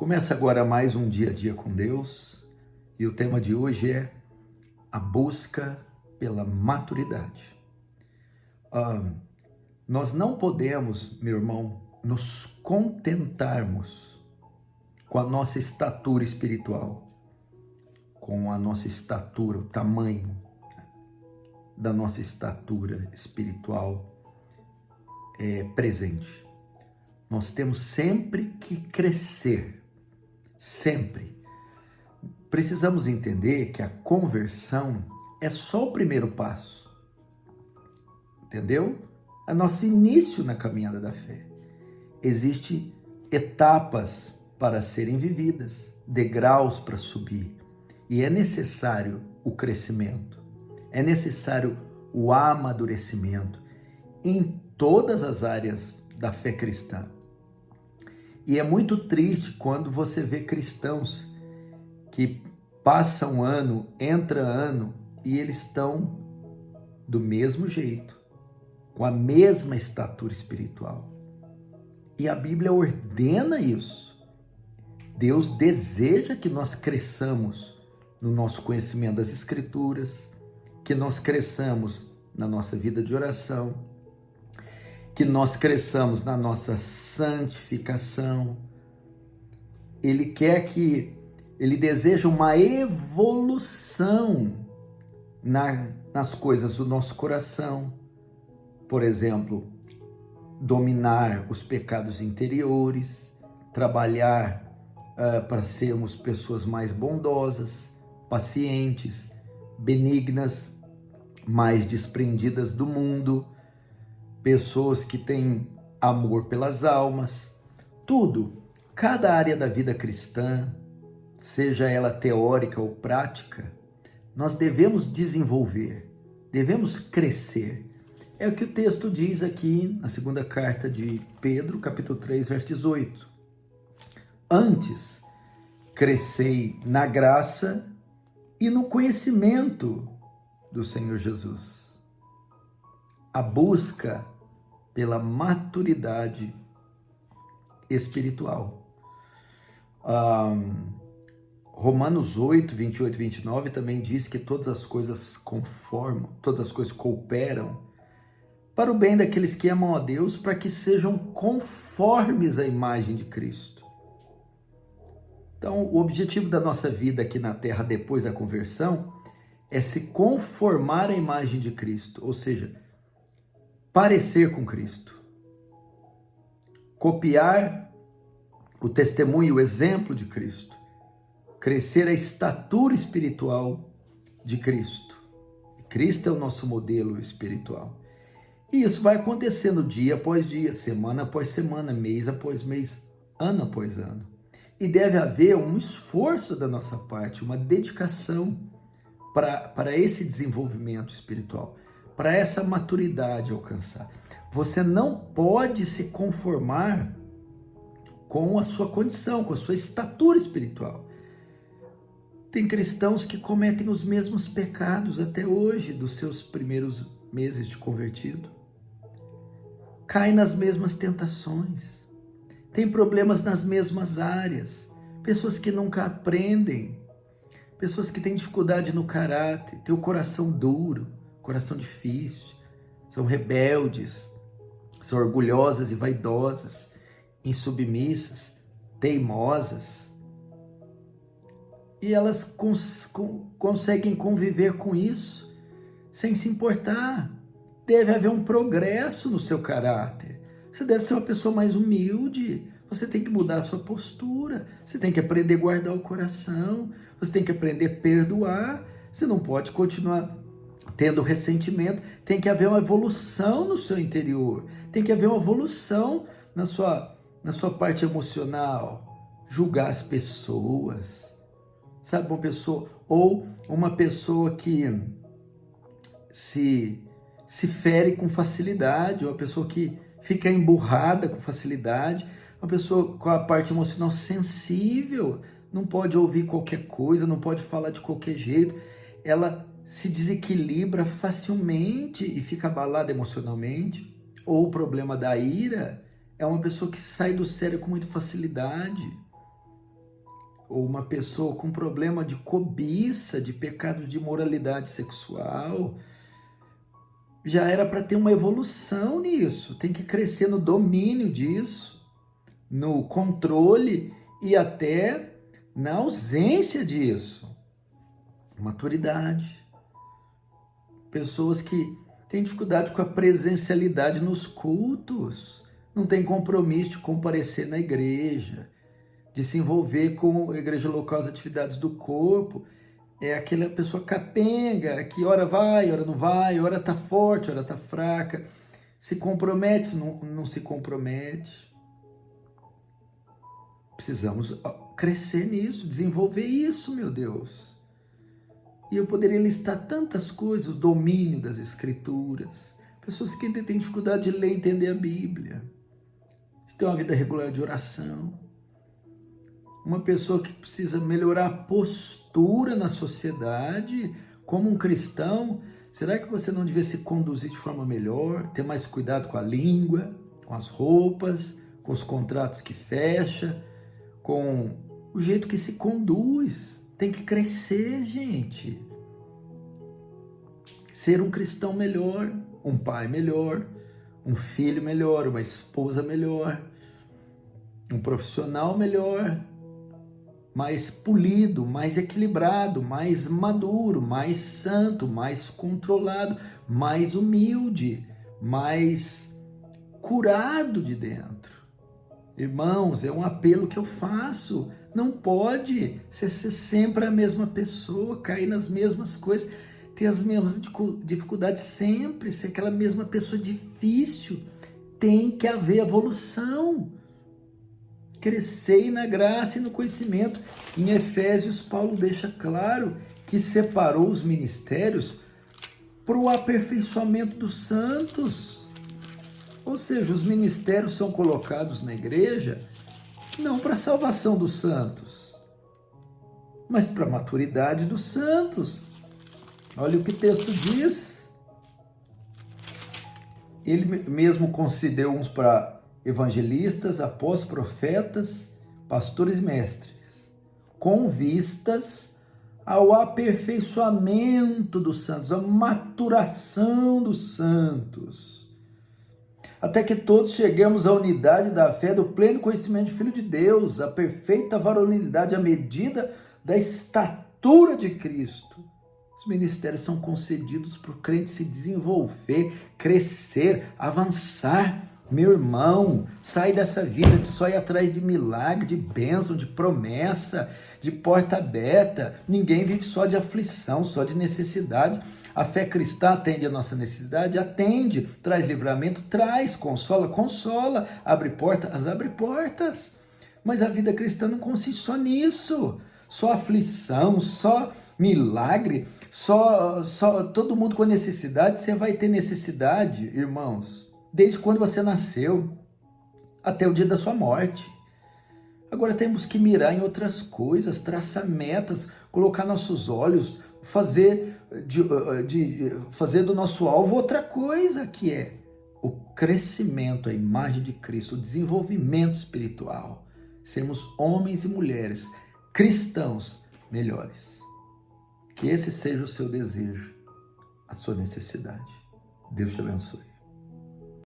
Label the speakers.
Speaker 1: Começa agora mais um dia a dia com Deus e o tema de hoje é a busca pela maturidade. Nós não podemos, meu irmão, nos contentarmos com a nossa estatura espiritual, com a nossa estatura, o tamanho da nossa estatura espiritual presente. Nós temos sempre que crescer, sempre. Precisamos entender que a conversão é só o primeiro passo, entendeu? É nosso início na caminhada da fé. Existem etapas para serem vividas, degraus para subir, e é necessário o crescimento, é necessário o amadurecimento em todas as áreas da fé cristã. E é muito triste quando você vê cristãos que passam ano, entra ano, e eles estão do mesmo jeito, com a mesma estatura espiritual. E a Bíblia ordena isso. Deus deseja que nós cresçamos no nosso conhecimento das Escrituras, que nós cresçamos na nossa vida de oração, que nós cresçamos na nossa santificação. Ele deseja uma evolução nas coisas do nosso coração. Por exemplo, dominar os pecados interiores, trabalhar para sermos pessoas mais bondosas, pacientes, benignas, mais desprendidas do mundo, pessoas que têm amor pelas almas. Tudo, cada área da vida cristã, seja ela teórica ou prática, nós devemos desenvolver, devemos crescer. É o que o texto diz aqui na segunda carta de Pedro, capítulo 3, verso 18. Antes, crescei na graça e no conhecimento do Senhor Jesus. A busca pela maturidade espiritual. Romanos 8, 28 e 29 também diz que todas as coisas cooperam para o bem daqueles que amam a Deus, para que sejam conformes à imagem de Cristo. Então, o objetivo da nossa vida aqui na Terra, depois da conversão, é se conformar à imagem de Cristo, ou seja, parecer com Cristo. Copiar o testemunho e o exemplo de Cristo. Crescer a estatura espiritual de Cristo. Cristo é o nosso modelo espiritual. E isso vai acontecendo dia após dia, semana após semana, mês após mês, ano após ano. E deve haver um esforço da nossa parte, uma dedicação para esse desenvolvimento espiritual, para essa maturidade alcançar. Você não pode se conformar com a sua condição, com a sua estatura espiritual. Tem cristãos que cometem os mesmos pecados até hoje, dos seus primeiros meses de convertido. Caem nas mesmas tentações. Tem problemas nas mesmas áreas. Pessoas que nunca aprendem. Pessoas que têm dificuldade no caráter, têm o coração duro, coração difícil, são rebeldes, são orgulhosas e vaidosas, insubmissas, teimosas. E elas conseguem conviver com isso sem se importar. Deve haver um progresso no seu caráter. Você deve ser uma pessoa mais humilde. Você tem que mudar a sua postura. Você tem que aprender a guardar o coração. Você tem que aprender a perdoar. Você não pode continuar tendo ressentimento. Tem que haver uma evolução no seu interior. Tem que haver uma evolução na sua parte emocional. Julgar as pessoas. Sabe, uma pessoa que se fere com facilidade, uma pessoa que fica emburrada com facilidade, uma pessoa com a parte emocional sensível, não pode ouvir qualquer coisa, não pode falar de qualquer jeito, ela se desequilibra facilmente e fica abalada emocionalmente. Ou o problema da ira é uma pessoa que sai do sério com muita facilidade. ou uma pessoa com problema de cobiça, de pecado de imoralidade sexual, já era para ter uma evolução nisso, tem que crescer no domínio disso, no controle e até na ausência disso. Maturidade. Pessoas que têm dificuldade com a presencialidade nos cultos, não tem compromisso de comparecer na igreja, de se envolver com a igreja local, as atividades do corpo. É aquela pessoa capenga, que ora vai, ora não vai, ora tá forte, ora tá fraca, se compromete, não se compromete. Precisamos crescer nisso, desenvolver isso, meu Deus. E eu poderia listar tantas coisas, domínio das escrituras, pessoas que têm dificuldade de ler e entender a Bíblia, ter uma vida regular de oração, uma pessoa que precisa melhorar a postura na sociedade, como um cristão. Será que você não devia se conduzir de forma melhor, ter mais cuidado com a língua, com as roupas, com os contratos que fecha, com o jeito que se conduz? Tem que crescer, gente. Ser um cristão melhor, um pai melhor, um filho melhor, uma esposa melhor, um profissional melhor, mais polido, mais equilibrado, mais maduro, mais santo, mais controlado, mais humilde, mais curado de dentro. Irmãos, é um apelo que eu faço. Não pode ser sempre a mesma pessoa, cair nas mesmas coisas, ter as mesmas dificuldades sempre, ser aquela mesma pessoa difícil. Tem que haver evolução. Crescei na graça e no conhecimento. Em Efésios, Paulo deixa claro que separou os ministérios para o aperfeiçoamento dos santos. Ou seja, os ministérios são colocados na igreja não para a salvação dos santos, mas para a maturidade dos santos. Olha o que o texto diz. Ele mesmo concedeu uns para evangelistas, apóstolos, profetas, pastores e mestres, com vistas ao aperfeiçoamento dos santos, à maturação dos santos, até que todos cheguemos à unidade da fé, do pleno conhecimento de Filho de Deus, à perfeita varonilidade, à medida da estatura de Cristo. Os ministérios são concedidos para o crente se desenvolver, crescer, avançar. Meu irmão, sai dessa vida de só ir atrás de milagre, de bênção, de promessa, de porta aberta. Ninguém vive só de aflição, só de necessidade. A fé cristã atende a nossa necessidade? Atende. Traz livramento? Traz. Consola? Consola. Abre portas? Abre portas. Mas a vida cristã não consiste só nisso. Só aflição, só milagre, só todo mundo com necessidade. Você vai ter necessidade, irmãos, desde quando você nasceu até o dia da sua morte. Agora temos que mirar em outras coisas, traçar metas, colocar nossos olhos, fazer do nosso alvo outra coisa, que é o crescimento, a imagem de Cristo, o desenvolvimento espiritual. Sermos homens e mulheres cristãos melhores. Que esse seja o seu desejo, a sua necessidade. Deus te abençoe.